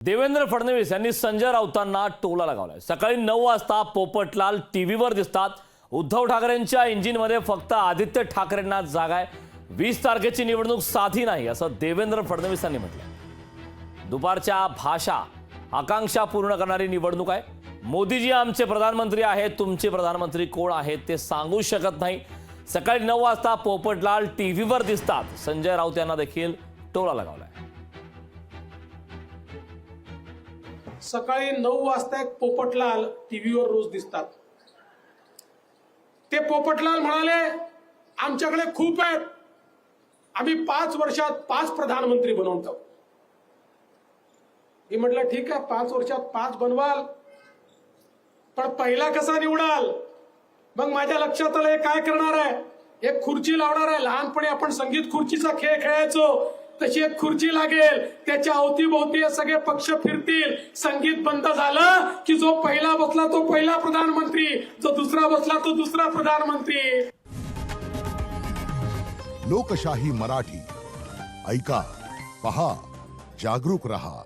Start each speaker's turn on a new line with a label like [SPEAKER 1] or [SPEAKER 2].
[SPEAKER 1] देवेंद्र फडणवीस यांनी संजय राऊतांना टोला लगावलाय। सकाळी 9 वाजता पोपटलाल टीव्हीवर दिसतात। उद्धव ठाकरेंच्या इंजिनमध्ये फक्त आदित्य ठाकरेंना जागा आहे। 20 तारखेची निवडणूक साधी नाही असं देवेंद्र फडणवीसांनी म्हटलं। दुपारच्या भाषा आकांक्षा पूर्ण करणारी निवडणूक आहे। मोदीजी आमचे प्रधानमंत्री आहेत, तुमचे प्रधानमंत्री कोण आहेत ते सांगू शकत नाही। सकाळी 9 वाजता पोपटलाल टीव्हीवर दिसतात। संजय राऊत यांना देखील टोला लगावलाय।
[SPEAKER 2] सकाळी 9 वाजता एक पोपटलाल टीव्हीवर रोज दिसतात। ते पोपटलाल म्हणाले आमच्याकडे खूप आहेत, आम्ही 5 वर्षात 5 प्रधानमंत्री बनवतो। मी म्हटलं ठीक आहे, 5 वर्षात 5 बनवाल, पण पहिला कसा निवडाल? मग माझ्या लक्षात आलं काय करणार आहे, एक खुर्ची लावणार आहे। लहानपणी आपण संगीत खुर्चीचा खेळ खेळायचो, तशी एक खुर्ची लागेल, त्याच्या अवतीभोवती सगळे पक्ष फिरतील। संगीत बंद झालं की जो पहिला बसला तो पहिला प्रधानमंत्री, जो दुसरा बसला तो दुसरा प्रधानमंत्री।
[SPEAKER 3] लोकशाही मराठी ऐका, पहा, जागरूक रहा।